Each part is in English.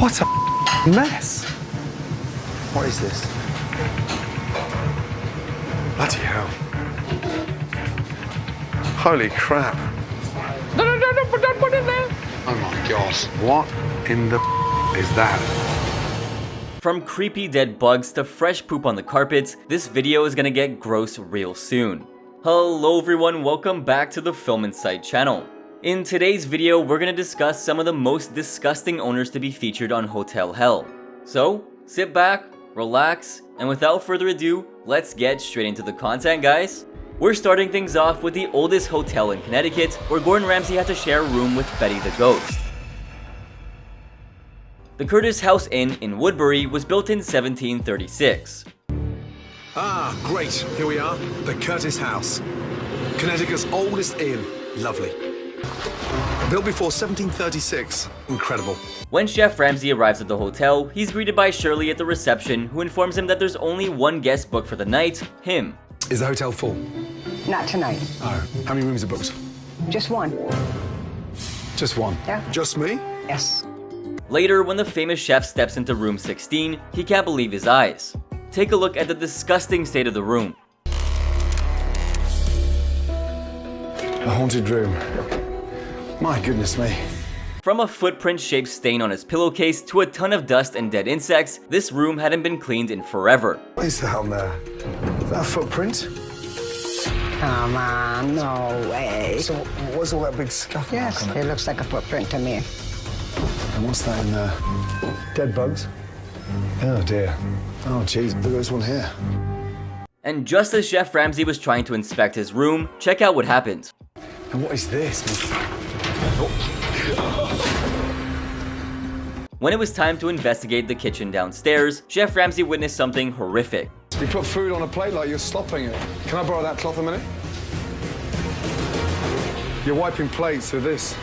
What a mess. What is this? Bloody hell. Holy crap. No, don't put it there. Oh my God. What in the is that? From creepy dead bugs to fresh poop on the carpets, this video is gonna get gross real soon. Hello everyone, welcome back to the Film Insight channel. In today's video, we're gonna discuss some of the most disgusting owners to be featured on Hotel Hell. So, sit back, relax, and without further ado, let's get straight into the content, guys. We're starting things off with the oldest hotel in Connecticut, where Gordon Ramsay had to share a room with Betty the Ghost. The Curtis House Inn in Woodbury was built in 1736. Ah, great. Here we are. The Curtis House. Connecticut's oldest inn. Lovely. Built before 1736. Incredible. When Chef Ramsay arrives at the hotel, he's greeted by Shirley at the reception, who informs him that there's only one guest booked for the night, him. Is the hotel full? Not tonight. Oh. How many rooms are booked? Just one. Just one? Yeah. Just me? Yes. Later, when the famous chef steps into room 16, he can't believe his eyes. Take a look at the disgusting state of the room. A haunted room. My goodness me. From a footprint-shaped stain on his pillowcase to a ton of dust and dead insects, this room hadn't been cleaned in forever. What is that on there? Is that a footprint? Come on, no way. So what's all that big scuff Yes, mark on it it? looks like a footprint to me. And what's that in there? Dead bugs? Oh dear. Oh jeez, look at this one here. And just as Chef Ramsay was trying to inspect his room, check out what happened. And what is this? When it was time to investigate the kitchen downstairs, Chef Ramsay witnessed something horrific. You put food on a plate like you're slopping it. Can I borrow that cloth a minute? You're wiping plates with this.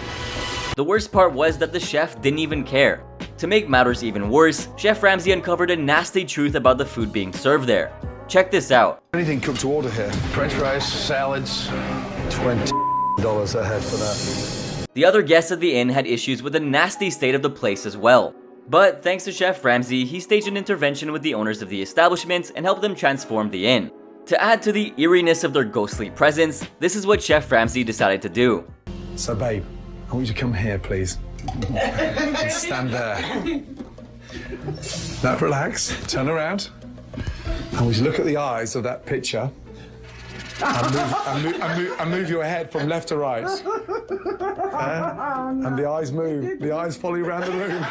The worst part was that the chef didn't even care. To make matters even worse, Chef Ramsay uncovered a nasty truth about the food being served there. Check this out. Anything cooked to order here? French fries, salads. $20 a head for that. The other guests at the inn had issues with the nasty state of the place as well. But thanks to Chef Ramsay, he staged an intervention with the owners of the establishment and helped them transform the inn. To add to the eeriness of their ghostly presence, this is what Chef Ramsay decided to do. So babe, I want you to come here, please. And stand there. Now relax, turn around. I want you to look at the eyes of that picture and move your head from left to right. And the eyes move. The eyes follow you around the room.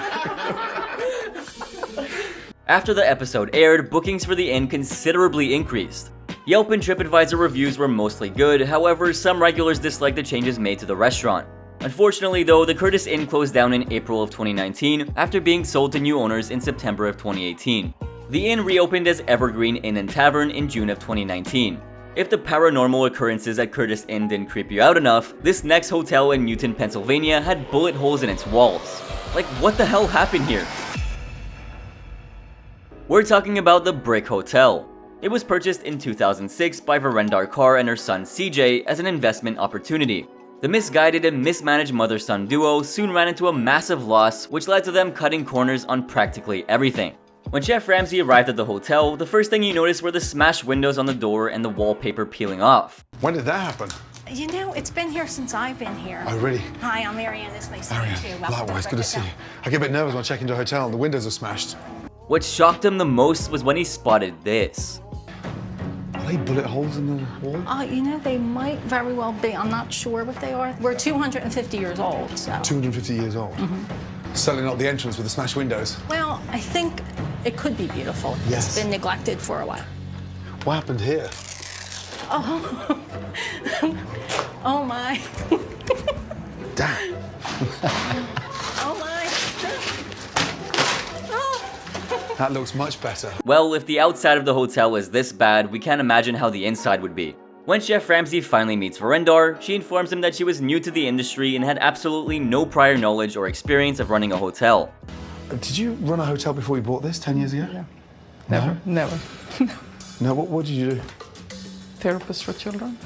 After the episode aired, bookings for the inn considerably increased. Yelp and TripAdvisor reviews were mostly good, however, some regulars disliked the changes made to the restaurant. Unfortunately though, the Curtis Inn closed down in April of 2019 after being sold to new owners in September of 2018. The inn reopened as Evergreen Inn and Tavern in June of 2019. If the paranormal occurrences at Curtis Inn didn't creep you out enough, this next hotel in Newton, Pennsylvania had bullet holes in its walls. Like, what the hell happened here? We're talking about the Brick Hotel. It was purchased in 2006 by Virendra Kaur and her son CJ as an investment opportunity. The misguided and mismanaged mother-son duo soon ran into a massive loss, which led to them cutting corners on practically everything. When Chef Ramsay arrived at the hotel, the first thing he noticed were the smashed windows on the door and the wallpaper peeling off. When did that happen? You know, it's been here since I've been here. Oh, really? Hi, I'm Marianne. It's nice to meet you. Ariane, Welcome likewise, to good to see you. I get a bit nervous when I check into a hotel and the windows are smashed. What shocked him the most was when he spotted this. Are they bullet holes in the wall? You know, they might very well be. I'm not sure what they are. We're 250 years old, so. 250 years old. Certainly not the entrance with the smashed windows. Well, I think it could be beautiful. Yes. It's been neglected for a while. What happened here? Oh. Oh, my. Damn. Oh, my. Oh. That looks much better. Well, if the outside of the hotel was this bad, we can't imagine how the inside would be. When Chef Ramsay finally meets Virendra, she informs him that she was new to the industry and had absolutely no prior knowledge or experience of running a hotel. Did you run a hotel before you bought this 10 years ago? No. Never. No, what did you do? Therapist for children.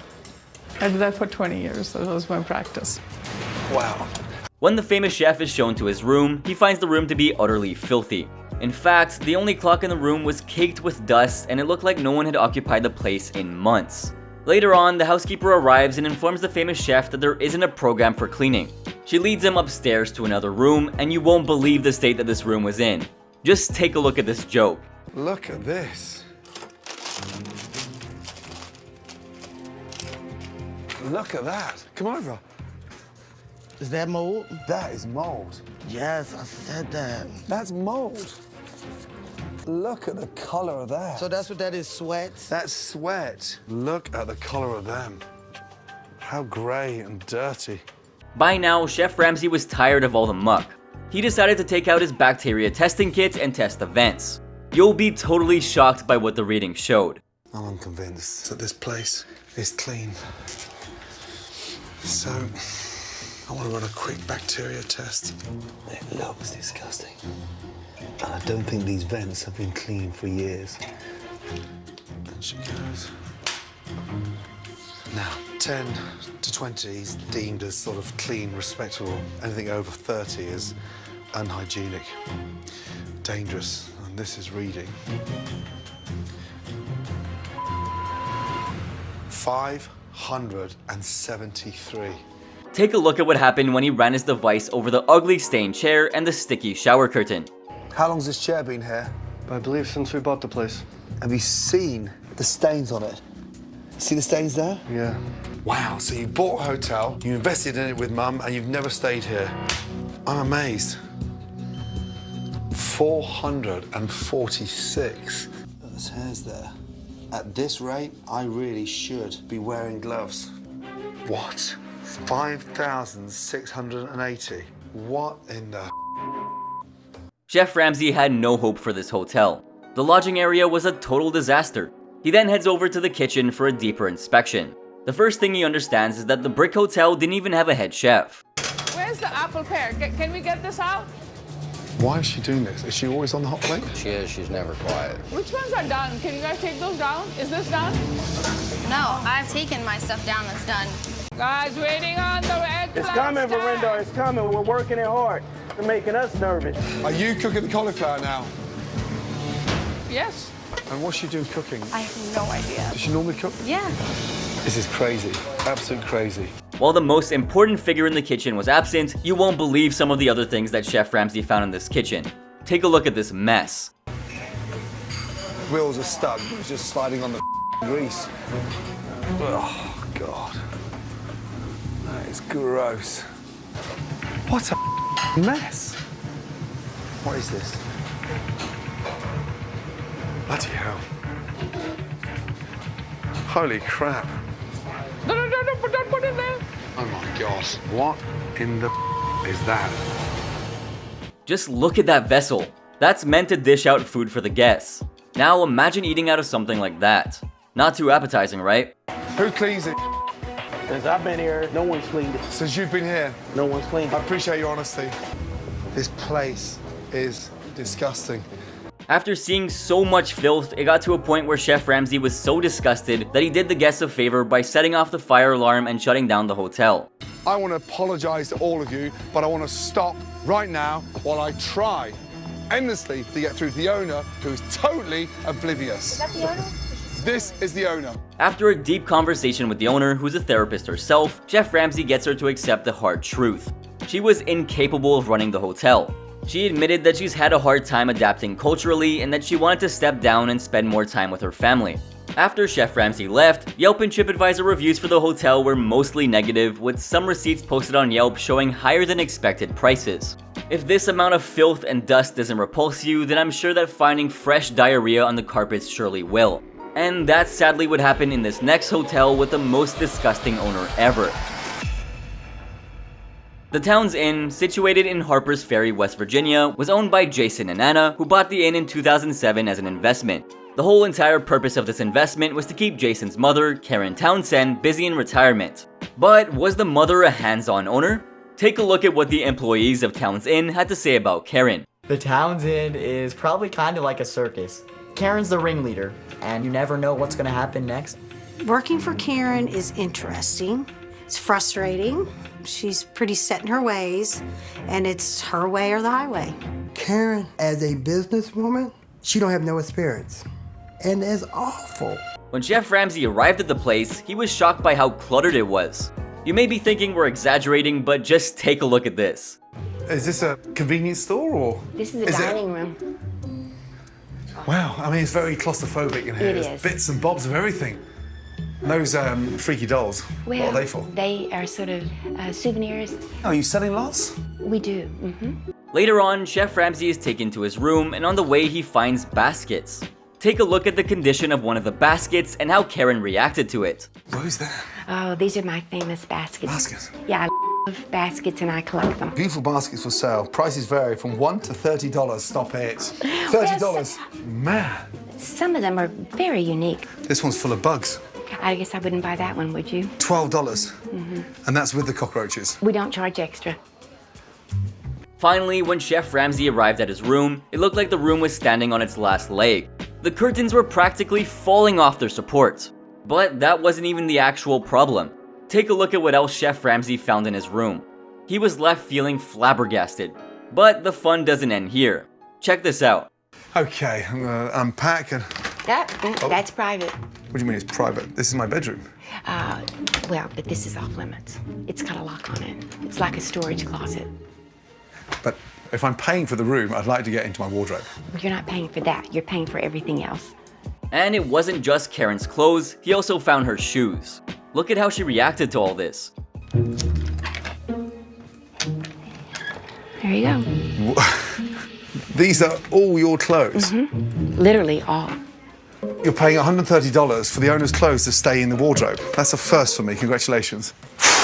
I did that for 20 years. That was my practice. Wow. When the famous chef is shown to his room, he finds the room to be utterly filthy. In fact, the only clock in the room was caked with dust and it looked like no one had occupied the place in months. Later on, the housekeeper arrives and informs the famous chef that there isn't a program for cleaning. She leads him upstairs to another room, and you won't believe the state that this room was in. Just take a look at this joke. Look at this. Look at that. Come over. Is that mold? That is mold. Yes, I said that. That's mold. Look at the color of that. So that's what that is, sweat? That's sweat. Look at the color of them. How gray and dirty. By now, Chef Ramsay was tired of all the muck. He decided to take out his bacteria testing kit and test the vents. You'll be totally shocked by what the reading showed. I'm unconvinced that this place is clean. So, I want to run a quick bacteria test. It looks disgusting. And I don't think these vents have been cleaned for years. There she goes. Now, 10 to 20 is deemed as sort of clean, respectable. Anything over 30 is unhygienic, dangerous, and this is reading 573. Take a look at what happened when he ran his device over the ugly stained chair and the sticky shower curtain. How long's this chair been here? I believe since we bought the place. Have you seen the stains on it? See the stains there? Yeah. Wow, so you bought a hotel, you invested in it with Mum, and you've never stayed here. I'm amazed. 446. There's hairs there. At this rate, I really should be wearing gloves. What? 5,680? What in the... Chef Ramsay had no hope for this hotel. The lodging area was a total disaster. He then heads over to the kitchen for a deeper inspection. The first thing he understands is that the brick hotel didn't even have a head chef. Where's the apple pear? Can we get this out? Why is she doing this? Is she always on the hot plate? She is. She's never quiet. Which ones are done? Can you guys take those down? Is this done? No, I've taken my stuff down that's done. Guys, waiting on the red. It's coming, Verindo. It's coming. We're working it hard. They're making us nervous. Are you cooking the cauliflower now? Yes. And what's she doing cooking? I have no idea. Does she normally cook? Yeah. This is crazy. Absolute crazy. While the most important figure in the kitchen was absent, you won't believe some of the other things that Chef Ramsay found in this kitchen. Take a look at this mess. Wheels are stuck. It's just sliding on the grease. Oh, God. That is gross. What a mess. What is this? Bloody hell. Holy crap. No, don't put it there. Oh my God. What in the is that? Just look at that vessel. That's meant to dish out food for the guests. Now imagine eating out of something like that. Not too appetizing, right? Who cleans it? Since I've been here, no one's cleaned it. Since you've been here? No one's cleaned I it. appreciate your honesty. This place is disgusting. After seeing so much filth, it got to a point where Chef Ramsay was so disgusted that he did the guests a favor by setting off the fire alarm and shutting down the hotel. I want to apologize to all of you, but I want to stop right now while I try endlessly to get through to the owner, who is totally oblivious. Is that the owner? This is the owner. After a deep conversation with the owner, who's a therapist herself, Chef Ramsay gets her to accept the hard truth. She was incapable of running the hotel. She admitted that she's had a hard time adapting culturally and that she wanted to step down and spend more time with her family. After Chef Ramsay left, Yelp and TripAdvisor reviews for the hotel were mostly negative, with some receipts posted on Yelp showing higher than expected prices. If this amount of filth and dust doesn't repulse you, then I'm sure that finding fresh diarrhea on the carpets surely will. And that's sadly what happened in this next hotel with the most disgusting owner ever. The Towns Inn, situated in Harpers Ferry, West Virginia, was owned by Jason and Anna, who bought the inn in 2007 as an investment. The whole entire purpose of this investment was to keep Jason's mother, Karen Townsend, busy in retirement. But was the mother a hands-on owner? Take a look at what the employees of Towns Inn had to say about Karen. The Towns Inn is probably kind of like a circus. Karen's the ringleader, and you never know what's going to happen next. Working for Karen is interesting. It's frustrating. She's pretty set in her ways, and it's her way or the highway. Karen, as a businesswoman, she don't have no experience. And it's awful. When Chef Ramsay arrived at the place, he was shocked by how cluttered it was. You may be thinking we're exaggerating, but just take a look at this. Is this a convenience store or? This is a dining room. Wow, I mean, it's very claustrophobic in here. It There's is. bits and bobs of everything. And those freaky dolls, Well, what are they for? They are sort of souvenirs. Oh, are you selling lots? We do. Later on, Chef Ramsay is taken to his room, and on the way he finds baskets. Take a look at the condition of one of the baskets and how Karen reacted to it. Who's that? Oh, these are my famous baskets. Baskets? Yeah, I love baskets and I collect them. Beautiful baskets for sale. Prices vary from $1 to $30. Stop it. $30? Man. Some of them are very unique. This one's full of bugs. I guess I wouldn't buy that one, would you? $12. And that's with the cockroaches. We don't charge extra. Finally, when Chef Ramsay arrived at his room, it looked like the room was standing on its last leg. The curtains were practically falling off their supports. But that wasn't even the actual problem. Take a look at what else Chef Ramsay found in his room. He was left feeling flabbergasted. But the fun doesn't end here. Check this out. Okay, I'm gonna unpack and... That's private. What do you mean it's private? This is my bedroom. Well, but this is off limits. It's got a lock on it. It's like a storage closet. But if I'm paying for the room, I'd like to get into my wardrobe. You're not paying for that. You're paying for everything else. And it wasn't just Karen's clothes, he also found her shoes. Look at how she reacted to all this. There you go. These are all your clothes? Literally all. You're paying $130 for the owner's clothes to stay in the wardrobe. That's a first for me. Congratulations.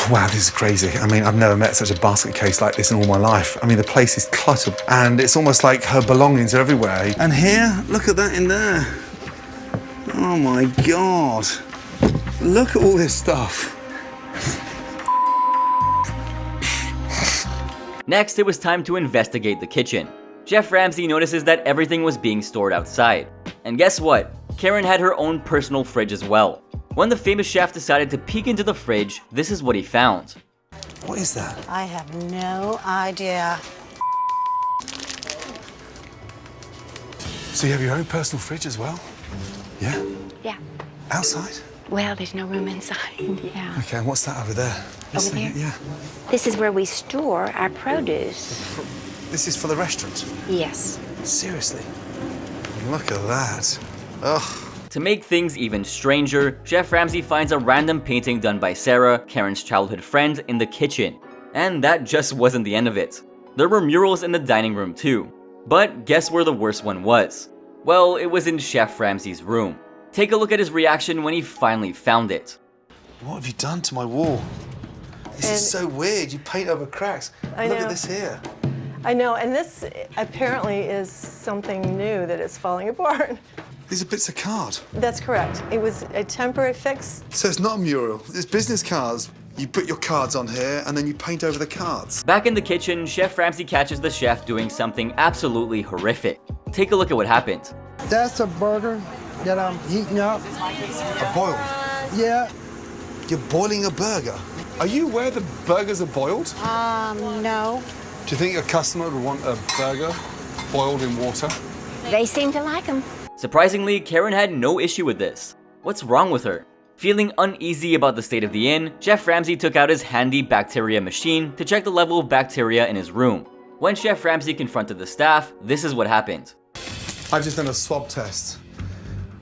Wow, this is crazy. I mean, I've never met such a basket case like this in all my life. I mean, the place is cluttered and it's almost like her belongings are everywhere. And here, look at that in there. Oh my God. Look at all this stuff. Next, it was time to investigate the kitchen. Chef Ramsay notices that everything was being stored outside. And guess what? Karen had her own personal fridge as well. When the famous chef decided to peek into the fridge, this is what he found. What is that? I have no idea. So you have your own personal fridge as well? Yeah? Yeah. Outside? Well, there's no room inside. Yeah. Okay, and what's that over there? Over there? Yeah. This is where we store our produce. This is for the restaurant? Yes. Seriously? Look at that. Ugh. To make things even stranger, Chef Ramsay finds a random painting done by Sarah, Karen's childhood friend, in the kitchen. And that just wasn't the end of it. There were murals in the dining room too. But guess where the worst one was? Well, it was in Chef Ramsay's room. Take a look at his reaction when he finally found it. What have you done to my wall? This is so weird. You paint over cracks. Look at this here. I know, and this apparently is something new that is falling apart. These are bits of card. That's correct. It was a temporary fix. So it's not a mural. It's business cards. You put your cards on here and then you paint over the cards. Back in the kitchen, Chef Ramsay catches the chef doing something absolutely horrific. Take a look at what happened. That's a burger that I'm heating up. A boiled? Yeah. You're boiling a burger? Are you aware the burgers are boiled? No. Do you think a customer would want a burger boiled in water? They seem to like them. Surprisingly, Karen had no issue with this. What's wrong with her? Feeling uneasy about the state of the inn, Chef Ramsay took out his handy bacteria machine to check the level of bacteria in his room. When Chef Ramsay confronted the staff, this is what happened. I've just done a swab test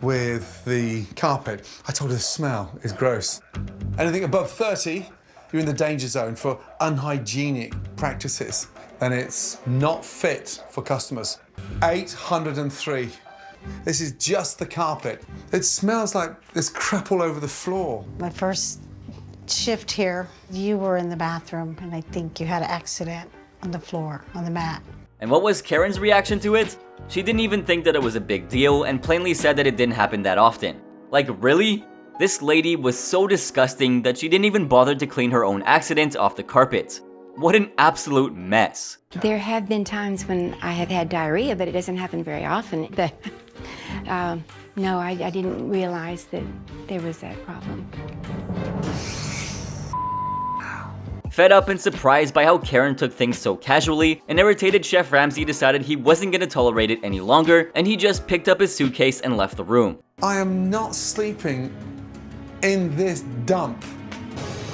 with the carpet. I told her the smell is gross. Anything above 30, you're in the danger zone for unhygienic practices. And it's not fit for customers. 803. This is just the carpet. It smells like there's crap all over the floor. My first shift here, you were in the bathroom, and I think you had an accident on the floor, on the mat. And what was Karen's reaction to it? She didn't even think that it was a big deal and plainly said that it didn't happen that often. Like, really? This lady was so disgusting that she didn't even bother to clean her own accident off the carpet. What an absolute mess. There have been times when I have had diarrhea, but it doesn't happen very often. But no, I didn't realize that there was that problem. Fed up and surprised by how Karen took things so casually, an irritated Chef Ramsay decided he wasn't gonna tolerate it any longer, and he just picked up his suitcase and left the room. I am not sleeping in this dump.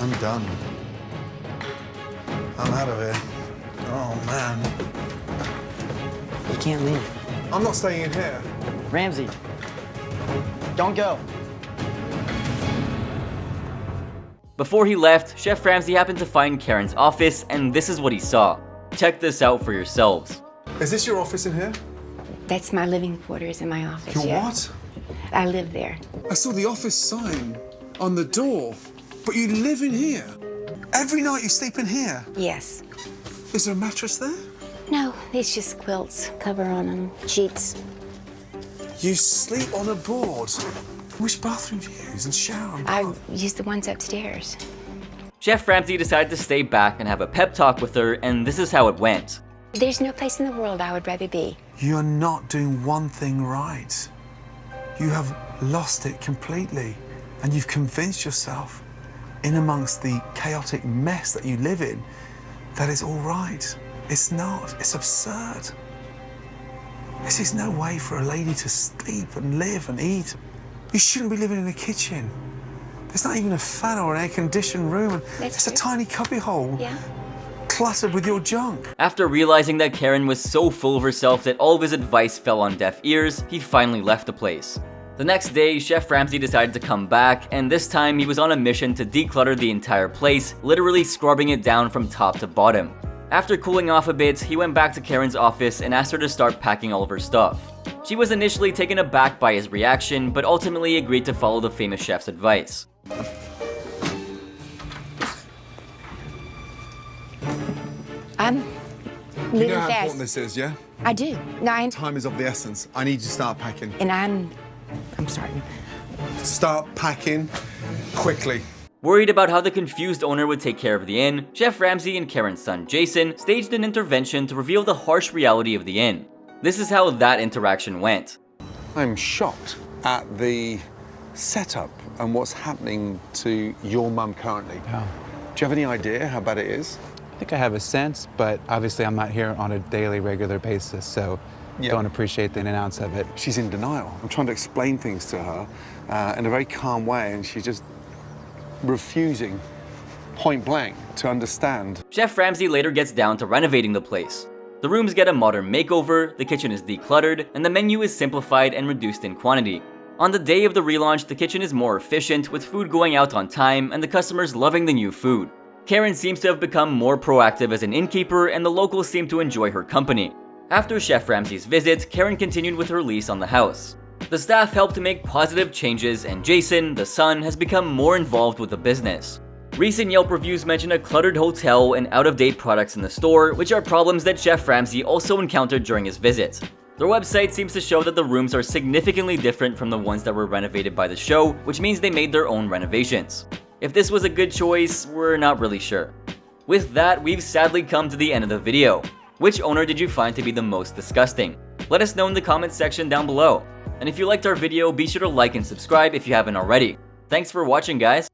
I'm done. I'm out of here. Oh man. You can't leave. I'm not staying in here. Ramsay, don't go. Before he left, Chef Ramsay happened to find Karen's office, and this is what he saw. Check this out for yourselves. Is this your office in here? That's my living quarters in my office. Your yeah. what? I live there. I saw the office sign on the door, but you live in here. Every night you sleep in here? Yes. Is there a mattress there? No, it's just quilts, cover on them, sheets. You sleep on a board. Which bathroom do you use and shower? I use the ones upstairs. Chef Ramsay decided to stay back and have a pep talk with her, and this is how it went. There's no place in the world I would rather be. You're not doing one thing right. You have lost it completely, and you've convinced yourself, in amongst the chaotic mess that you live in, that it's all right. It's not. It's absurd. This is no way for a lady to sleep and live and eat. You shouldn't be living in a kitchen. There's not even a fan or an air-conditioned room. It's a tiny cubbyhole. Yeah. Cluttered with your junk. After realizing that Karen was so full of herself that all of his advice fell on deaf ears, he finally left the place. The next day, Chef Ramsay decided to come back, and this time he was on a mission to declutter the entire place, literally scrubbing it down from top to bottom. After cooling off a bit, he went back to Karen's office and asked her to start packing all of her stuff. She was initially taken aback by his reaction, but ultimately agreed to follow the famous chef's advice. I'm You moving know how fast. important this is, yeah? I do. No, Time is of the essence. I need you to start packing. and I'm starting. Start packing quickly. Worried about how the confused owner would take care of the inn, Chef Ramsay and Karen's son Jason staged an intervention to reveal the harsh reality of the inn. This is how that interaction went. I'm shocked at the setup and what's happening to your mum currently. Yeah. Do you have any idea how bad it is? I think I have a sense, but obviously I'm not here on a daily, regular basis, so don't appreciate the in and outs of it. She's in denial. I'm trying to explain things to her in a very calm way, and she's just refusing point blank to understand. Chef Ramsay later gets down to renovating the place. The rooms get a modern makeover, the kitchen is decluttered, and the menu is simplified and reduced in quantity. On the day of the relaunch, the kitchen is more efficient, with food going out on time and the customers loving the new food. Karen seems to have become more proactive as an innkeeper, and the locals seem to enjoy her company. After Chef Ramsay's visit, Karen continued with her lease on the house. The staff helped to make positive changes, and Jason, the son, has become more involved with the business. Recent Yelp reviews mention a cluttered hotel and out-of-date products in the store, which are problems that Chef Ramsay also encountered during his visit. Their website seems to show that the rooms are significantly different from the ones that were renovated by the show, which means they made their own renovations. If this was a good choice, we're not really sure. With that, we've sadly come to the end of the video. Which owner did you find to be the most disgusting? Let us know in the comments section down below. And if you liked our video, be sure to like and subscribe if you haven't already. Thanks for watching, guys.